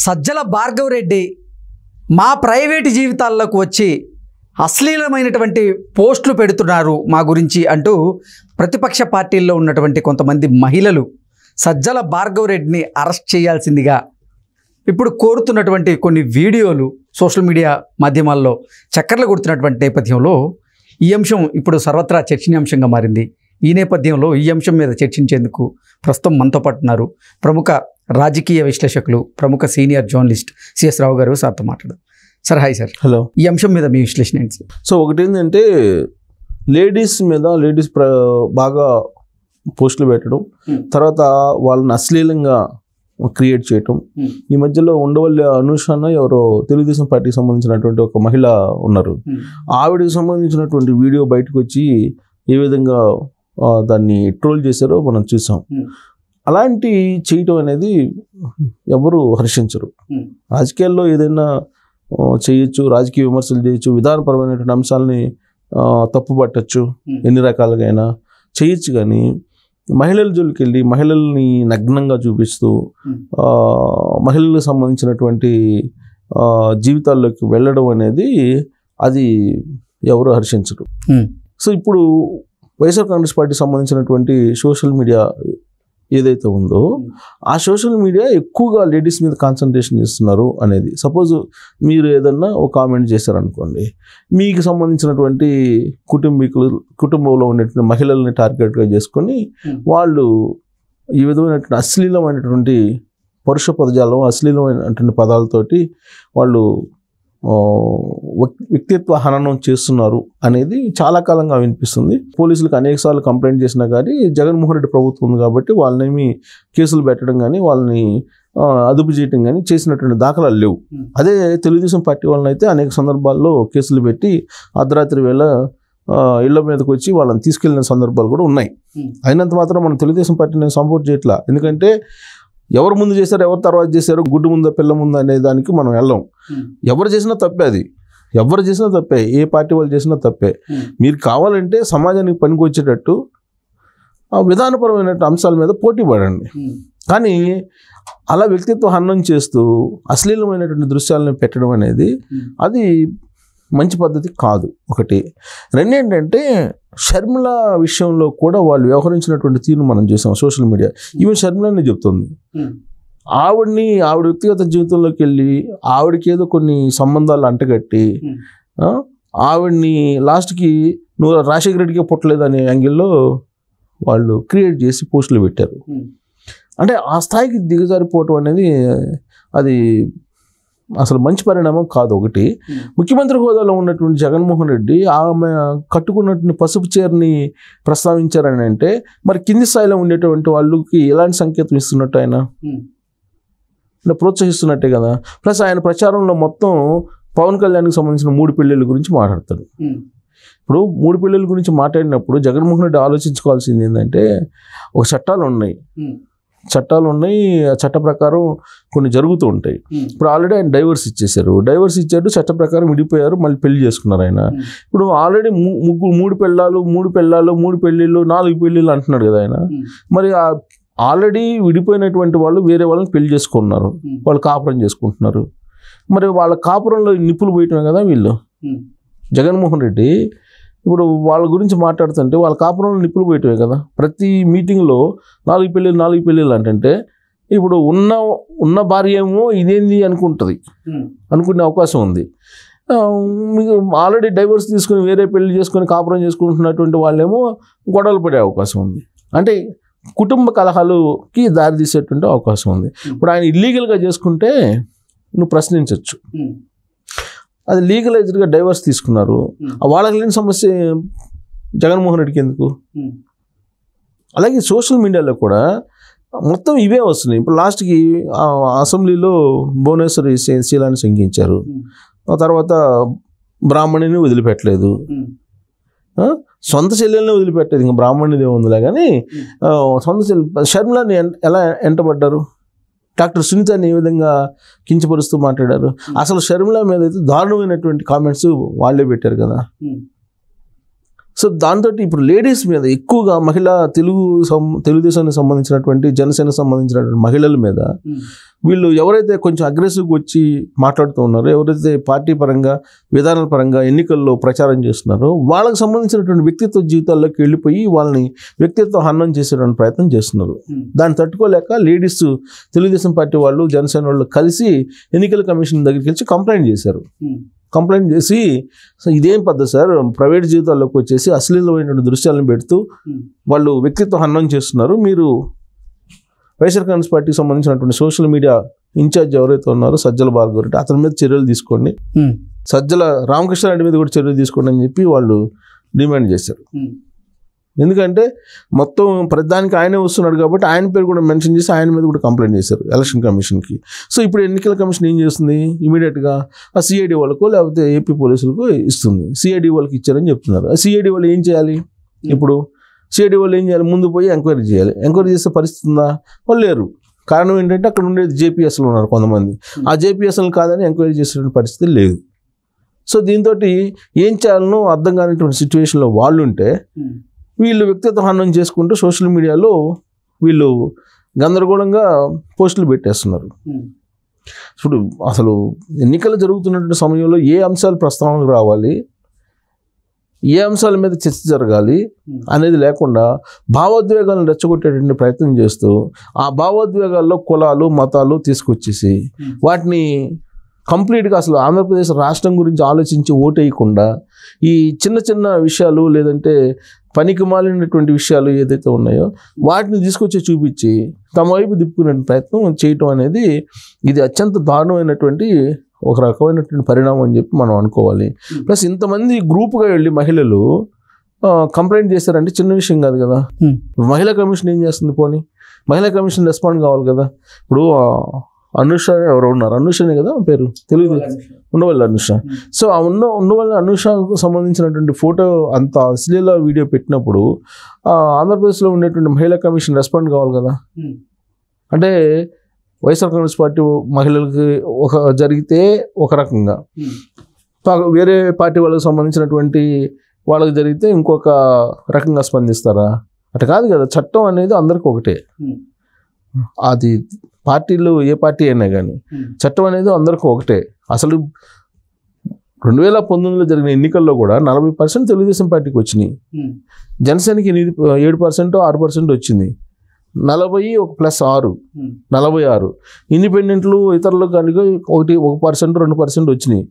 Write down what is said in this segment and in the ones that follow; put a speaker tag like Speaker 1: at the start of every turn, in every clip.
Speaker 1: సజ్జల భార్గవ్ రెడ్డి మా ప్రైవేటు జీవితాల్లోకి వచ్చి అశ్లీలమైనటువంటి పోస్టులు పెడుతున్నారు మా గురించి అంటూ ప్రతిపక్ష పార్టీల్లో ఉన్నటువంటి కొంతమంది మహిళలు సజ్జల భార్గవ్ రెడ్డిని అరెస్ట్ చేయాల్సిందిగా ఇప్పుడు కోరుతున్నటువంటి కొన్ని వీడియోలు సోషల్ మీడియా మాధ్యమాల్లో చక్కర్లు కొడుతున్నటువంటి నేపథ్యంలో ఈ అంశం ఇప్పుడు సర్వత్రా చర్చనీయాంశంగా మారింది. ఈ నేపథ్యంలో ఈ అంశం మీద చర్చించేందుకు ప్రస్తుతం మనతో పాటు ఉన్నారు ప్రముఖ రాజకీయ విశ్లేషకులు, ప్రముఖ సీనియర్ జర్నలిస్ట్ సిఎస్ రావు గారు. సార్తో మాట్లాడదాం. Sir, hi sir.
Speaker 2: హలో.
Speaker 1: ఈ అంశం మీద మీ విశ్లేషణ ఏంటి సార్?
Speaker 2: సో ఒకటి ఏంటంటే లేడీస్ బాగా పోస్టులు పెట్టడం, తర్వాత వాళ్ళని అశ్లీలంగా క్రియేట్ చేయటం. ఈ మధ్యలో ఉండవల్లి అనుషాన ఎవరో తెలుగుదేశం పార్టీకి సంబంధించినటువంటి ఒక మహిళ ఉన్నారు, ఆవిడకి సంబంధించినటువంటి వీడియో బయటకు వచ్చి ఏ విధంగా దాన్ని ట్రోల్ చేశారో మనం చూసాం. అలాంటి చేయటం అనేది ఎవరు హర్షించరు. రాజకీయాల్లో ఏదైనా చేయొచ్చు, రాజకీయ విమర్శలు చేయొచ్చు, విధానపరమైనటువంటి అంశాలని తప్పుపట్టచ్చు, ఎన్ని రకాలుగా అయినా చేయొచ్చు. కానీ మహిళల జోలికి వెళ్ళి మహిళల్ని నగ్నంగా చూపిస్తూ మహిళలకు సంబంధించినటువంటి జీవితాల్లోకి వెళ్ళడం అనేది అది ఎవరు హర్షించరు. సో ఇప్పుడు వైఎస్ఆర్ కాంగ్రెస్ పార్టీకి సంబంధించినటువంటి సోషల్ మీడియా ఏదైతే ఉందో ఆ సోషల్ మీడియా ఎక్కువగా లేడీస్ మీద కాన్సన్ట్రేషన్ చేస్తున్నారు అనేది. సపోజ్ మీరు ఏదన్నా ఒక కామెంట్ చేశారనుకోండి, మీకు సంబంధించినటువంటి కుటుంబంలో ఉన్నటువంటి మహిళల్ని టార్గెట్గా చేసుకొని వాళ్ళు ఈ విధమైనటువంటి అశ్లీలమైనటువంటి పరుష పదజాలం, అశ్లీలమైనటువంటి పదాలతోటి వాళ్ళు వ్యక్తిత్వ హననం చేస్తున్నారు అనేది చాలా కాలంగా వినిపిస్తుంది. పోలీసులకు అనేకసార్లు కంప్లైంట్ చేసినా కానీ జగన్మోహన్ రెడ్డి ప్రభుత్వం ఉంది కాబట్టి వాళ్ళనేమి కేసులు పెట్టడం కానీ వాళ్ళని అదుపు చేయడం కానీ చేసినటువంటి దాఖలాలు లేవు. అదే తెలుగుదేశం పార్టీ వాళ్ళని అయితే అనేక సందర్భాల్లో కేసులు పెట్టి అర్ధరాత్రి వేళ ఇళ్ల మీదకి వచ్చి వాళ్ళని తీసుకెళ్లిన సందర్భాలు కూడా ఉన్నాయి. అయినంత మాత్రం మనం తెలుగుదేశం పార్టీని సపోర్ట్ చేయట్లా. ఎందుకంటే ఎవరు ముందు చేశారు, ఎవరు తర్వాత చేశారు, గుడ్డు ముందా పిల్ల ముందా అనే దానికి మనం వెళ్ళాం. ఎవరు చేసినా తప్పే, అది ఎవరు చేసినా తప్పే, ఏ పార్టీ వాళ్ళు చేసినా తప్పే. మీరు కావాలంటే సమాజానికి పనికొచ్చేటట్టు విధానపరమైన అంశాల మీద పోటీ పడండి. కానీ అలా వ్యక్తిత్వ హననం చేస్తూ అశ్లీలమైనటువంటి దృశ్యాలను పెట్టడం అనేది అది మంచి పద్ధతి కాదు. ఒకటి. రెండేంటంటే షర్మిల విషయంలో కూడా వాళ్ళు వ్యవహరించినటువంటి తీరును మనం చూసాం సోషల్ మీడియా. ఈవెన్ షర్మిలని చెప్తుంది, ఆవిడ వ్యక్తిగత జీవితంలోకి వెళ్ళి ఆవిడకి ఏదో కొన్ని సంబంధాలు అంటగట్టి ఆవిడ్ని లాస్ట్కి నువ్వు రాజశేఖర రెడ్డికి పుట్టలేదు అనే యాంగిల్లో వాళ్ళు క్రియేట్ చేసి పోస్టులు పెట్టారు. అంటే ఆ స్థాయికి దిగజారిపోవటం అనేది అది అసలు మంచి పరిణామం కాదు. ఒకటి. ముఖ్యమంత్రి హోదాలో ఉన్నటువంటి జగన్మోహన్ రెడ్డి ఆమె కట్టుకున్నటువంటి పసుపు చీరని ప్రస్తావించారని అంటే మరి కింది స్థాయిలో ఉండేటువంటి వాళ్ళకి ఎలాంటి సంకేతం ఇస్తున్నట్టు, ఆయన ప్రోత్సహిస్తున్నట్టే కదా. ప్లస్ ఆయన ప్రచారంలో మొత్తం పవన్ కళ్యాణ్కి సంబంధించిన 3 పెళ్ళిళ్ళ గురించి మాట్లాడతాడు. ఇప్పుడు 3 పెళ్ళిళ్ళ గురించి మాట్లాడినప్పుడు జగన్మోహన్ రెడ్డి ఆలోచించుకోవాల్సింది ఏంటంటే ఒక చట్టాలు ఉన్నాయి, ఆ చట్ట ప్రకారం కొన్ని జరుగుతూ ఉంటాయి. ఇప్పుడు ఆల్రెడీ ఆయన డైవర్స్ ఇచ్చారు, చట్ట ప్రకారం విడిపోయారు, మళ్ళీ పెళ్లి చేసుకున్నారు ఆయన. ఇప్పుడు ఆల్రెడీ 3 పెళ్ళిళ్ళు 4 పెళ్ళిళ్ళు అంటున్నాడు కదా ఆయన. మరి ఆల్రెడీ విడిపోయినటువంటి వాళ్ళు వేరే వాళ్ళని పెళ్లి చేసుకున్నారు, వాళ్ళు కాపురం చేసుకుంటున్నారు. మరి వాళ్ళ కాపురంలో నిప్పులు పోయటమే కదా వీళ్ళు. జగన్మోహన్ రెడ్డి ఇప్పుడు వాళ్ళ గురించి మాట్లాడుతుంటే వాళ్ళ కాపురంలో నిప్పులు పోయటమే కదా. ప్రతి మీటింగ్లో 4 పెళ్ళిళ్ళు అంటే ఇప్పుడు ఉన్న భార్య ఏమో ఇదేంది అనుకునే అవకాశం ఉంది. మీకు ఆల్రెడీ డైవర్స్ తీసుకుని వేరే పెళ్లి చేసుకొని కాపురం చేసుకుంటున్నటువంటి వాళ్ళేమో గొడవలు పడే అవకాశం ఉంది. అంటే కుటుంబ కలహాలుకి దారి తీసేటువంటి అవకాశం ఉంది. ఇప్పుడు ఆయన ఇల్లీగల్గా చేసుకుంటే నువ్వు ప్రశ్నించవచ్చు, అది లీగలైజ్డ్గా డైవర్స్ తీసుకున్నారు, వాళ్ళకి లేని సమస్య జగన్మోహన్ రెడ్డికి ఎందుకు? అలాగే సోషల్ మీడియాలో కూడా మొత్తం ఇవే వస్తున్నాయి. ఇప్పుడు లాస్ట్కి అసెంబ్లీలో భువనేశ్వరి శీలాన్ని శంకించారు, ఆ తర్వాత బ్రాహ్మణిని వదిలిపెట్టలేదు, సొంత చెల్లెల్ని వదిలిపెట్టేది, ఇంకా బ్రాహ్మణిదే ఉందిలే. కానీ సొంత షర్మిలని ఎలా ఎంటబడ్డారు, డాక్టర్ సునీతని ఏ విధంగా కించపరుస్తూ మాట్లాడారు. అసలు షర్మిల మీద అయితే దారుణమైనటువంటి కామెంట్స్ వాళ్ళే పెట్టారు కదా. సో దాంతో ఇప్పుడు లేడీస్ మీద ఎక్కువగా తెలుగుదేశానికి సంబంధించినటువంటి జనసేనకు సంబంధించినటువంటి మహిళల మీద వీళ్ళు ఎవరైతే కొంచెం అగ్రెసివ్గా వచ్చి మాట్లాడుతూ ఉన్నారో, ఎవరైతే పార్టీ పరంగా విధానాల పరంగా ఎన్నికల్లో ప్రచారం చేస్తున్నారో వాళ్ళకి సంబంధించినటువంటి వ్యక్తిత్వ జీవితాల్లోకి వెళ్ళిపోయి వాళ్ళని వ్యక్తిత్వ హననం చేసేటువంటి ప్రయత్నం చేస్తున్నారు. దాన్ని తట్టుకోలేక లేడీస్ తెలుగుదేశం పార్టీ వాళ్ళు జనసేన వాళ్ళు కలిసి ఎన్నికల కమిషన్ దగ్గరికి వెళ్ళి కంప్లైంట్ చేశారు. కంప్లైంట్ చేసి ఇదేం పద్ధతి సార్, ప్రైవేట్ జీవితాల్లోకి వచ్చేసి అశ్లీలమైనటువంటి దృశ్యాలను పెడుతూ వాళ్ళు వ్యక్తిత్వ హననం చేస్తున్నారు. మీరు వైఎస్ఆర్ కాంగ్రెస్ పార్టీకి సంబంధించినటువంటి సోషల్ మీడియా ఇన్ఛార్జ్ ఎవరైతే ఉన్నారో సజ్జల భార్గవ రెడ్డి, అతని మీద చర్యలు తీసుకోండి, సజ్జల రామకృష్ణారెడ్డి మీద కూడా చర్యలు తీసుకోండి అని చెప్పి వాళ్ళు డిమాండ్ చేశారు. ఎందుకంటే మొత్తం ప్రతిదానికి ఆయనే వస్తున్నాడు కాబట్టి ఆయన పేరు కూడా మెన్షన్ చేసి ఆయన మీద కూడా కంప్లైంట్ చేశారు ఎలక్షన్ కమిషన్కి. సో ఇప్పుడు ఎన్నికల కమిషన్ ఏం చేస్తుంది, ఇమీడియట్గా ఆ సిఐడి వాళ్ళకో లేకపోతే ఏపీ పోలీసులకు ఇస్తుంది. సిఐడి వాళ్ళకి ఇచ్చారని చెప్తున్నారు. ఆ సిఐడి వాళ్ళు ఏం చేయాలి, ఇప్పుడు సిఐడి వాళ్ళు ఏం చేయాలి, ముందు పోయి ఎంక్వైరీ చేయాలి. ఎంక్వైరీ చేసే పరిస్థితి ఉందా, వాళ్ళు లేరు. కారణం ఏంటంటే అక్కడ ఉండేది జేపీఎస్లు ఉన్నారు కొంతమంది, ఆ జేపీఎస్లు కాదని ఎంక్వైరీ చేసేటువంటి పరిస్థితి లేదు. సో దీంతో ఏం చేయాలనో అర్థం కానిటువంటి సిచ్యువేషన్లో వాళ్ళు ఉంటే వీళ్ళు వ్యక్తిత్వ హననం చేసుకుంటూ సోషల్ మీడియాలో వీళ్ళు గందరగోళంగా పోస్టులు పెట్టేస్తున్నారు. ఇప్పుడు అసలు ఎన్నికలు జరుగుతున్నటువంటి సమయంలో ఏ అంశాలు ప్రస్తావనకు రావాలి, ఏ అంశాల మీద చర్చ జరగాలి అనేది లేకుండా భావోద్వేగాలను రెచ్చగొట్టేటువంటి ప్రయత్నం చేస్తూ ఆ భావోద్వేగాల్లో కులాలు మతాలు తీసుకొచ్చేసి వాటిని కంప్లీట్గా అసలు ఆంధ్రప్రదేశ్ రాష్ట్రం గురించి ఆలోచించి ఓటేయకుండా ఈ చిన్న చిన్న విషయాలు లేదంటే పనికి మాలినటువంటి విషయాలు ఏదైతే ఉన్నాయో వాటిని తీసుకొచ్చి చూపించి తమ వైపు దిప్పుకునే ప్రయత్నం చేయటం అనేది ఇది అత్యంత దారుణమైనటువంటి ఒక రకమైనటువంటి పరిణామం అని చెప్పి మనం అనుకోవాలి. ప్లస్ ఇంతమంది గ్రూప్గా వెళ్ళి మహిళలు కంప్లైంట్ చేశారంటే చిన్న విషయం కాదు కదా. మహిళా కమిషన్ ఏం చేస్తుంది, పోనీ మహిళా కమిషన్ రెస్పాండ్ కావాలి కదా. ఇప్పుడు అనుష ఎవరు ఉన్నారు, అనుషనే కదా పేరు, తెలుగు ఉండవల్లి అనుష. సో ఆ ఉండవల్లి అనుషకు సంబంధించినటువంటి ఫోటో అంత అశ్లీల వీడియో పెట్టినప్పుడు ఆంధ్రప్రదేశ్లో ఉండేటువంటి మహిళా కమిషన్ రెస్పాండ్ కావాలి కదా. అంటే వైఎస్ఆర్ కాంగ్రెస్ పార్టీ మహిళలకి ఒక జరిగితే ఒక రకంగా, వేరే పార్టీ వాళ్ళకి సంబంధించినటువంటి వాళ్ళకి జరిగితే ఇంకొక రకంగా స్పందిస్తారా? అటు కాదు కదా. చట్టం అనేది అందరికీ ఒకటే. అది పార్టీలు ఏ పార్టీ అయినా కానీ చట్టం అనేది అందరికీ ఒకటే. అసలు 2019లో జరిగిన ఎన్నికల్లో కూడా 40% తెలుగుదేశం పార్టీకి వచ్చినాయి, జనసేనకి 7% 6% వచ్చింది. 40 + 6 46, ఇండిపెండెంట్లు ఇతరులు కనుక 1% 2% వచ్చినాయి,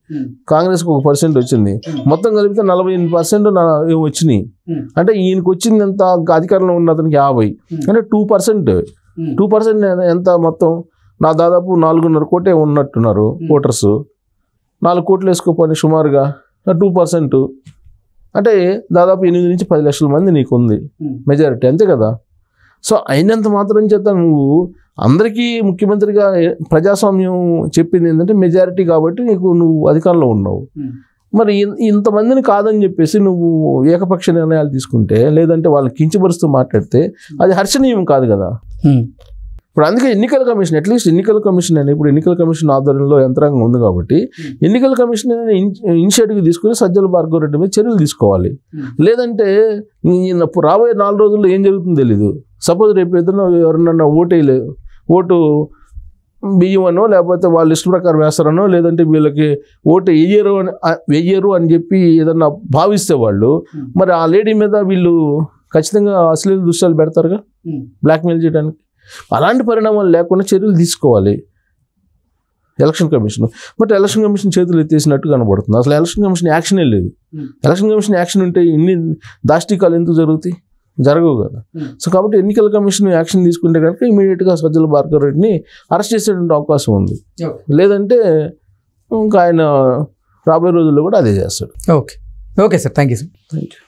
Speaker 2: కాంగ్రెస్కి 1% వచ్చింది. మొత్తం కలిపితే 48% వచ్చినాయి. అంటే ఈయనకి వచ్చింది ఎంత, అధికారంలో ఉన్న అతనికి 50, అంటే 2% ఎంత మొత్తం? నా దాదాపు 4.5 కోటే ఉన్నట్టున్నారు ఓటర్స్. 4 కోట్లు వేసుకోపోయి సుమారుగా 2%, అంటే దాదాపు 8 నుంచి 10 లక్షల మంది నీకు ఉంది మెజారిటీ, అంతే కదా. సో అయినంత మాత్రం చేత నువ్వు అందరికీ ముఖ్యమంత్రిగా ప్రజాస్వామ్యం చెప్పింది ఏంటంటే మెజారిటీ కాబట్టి నువ్వు అధికారంలో ఉన్నావు. మరి ఇంతమందిని కాదని చెప్పేసి నువ్వు ఏకపక్ష నిర్ణయాలు తీసుకుంటే, లేదంటే వాళ్ళని కించపరుస్తూ మాట్లాడితే అది హర్షణీయం కాదు కదా. ఇప్పుడు అందుకే ఎన్నికల కమిషన్, అట్లీస్ట్ ఎన్నికల కమిషన్ అని, ఇప్పుడు ఎన్నికల కమిషన్ ఆధ్వర్యంలో యంత్రాంగం ఉంది కాబట్టి ఎన్నికల కమిషన్ ఇనిషియేటివ్ తీసుకుని సజ్జల భార్గవ రెడ్డి మీద చర్యలు తీసుకోవాలి. లేదంటే రాబోయే 4 రోజుల్లో ఏం జరుగుతుందో తెలీదు. సపోజ్ రేపు ఏదైనా ఎవరన్నా ఓటు బియ్యమనో లేకపోతే వాళ్ళ ఇష్ట ప్రకారం వేస్తారనో, లేదంటే వీళ్ళకి ఓటు వెయ్యరు అని చెప్పి ఏదన్నా భావిస్తే వాళ్ళు, మరి ఆ లేడీ మీద వీళ్ళు ఖచ్చితంగా అశ్లీల దృశ్యాలు పెడతారుగా బ్లాక్మెయిల్ చేయడానికి. అలాంటి పరిణామాలు లేకుండా చర్యలు తీసుకోవాలి election commission. But election commission చేతులు ఎత్తేసినట్టు కనబడుతుంది. అసలు ఎలక్షన్ కమిషన్ యాక్షనే లేదు. ఎలక్షన్ కమిషన్ యాక్షన్ ఉంటే ఇన్ని దాష్టికాలు ఎందుకు జరుగుతాయి? జరగవు కదా. సో కాబట్టి ఎన్నికల కమిషన్ యాక్షన్ తీసుకుంటే కనుక ఇమీడియట్గా సజ్జల భార్గవ రెడ్డిని అరెస్ట్ చేసేటువంటి అవకాశం ఉంది. లేదంటే ఇంకా ఆయన రాబోయే రోజుల్లో కూడా అదే చేస్తాడు.
Speaker 1: Okay sir, thank you sir.
Speaker 2: Thank you.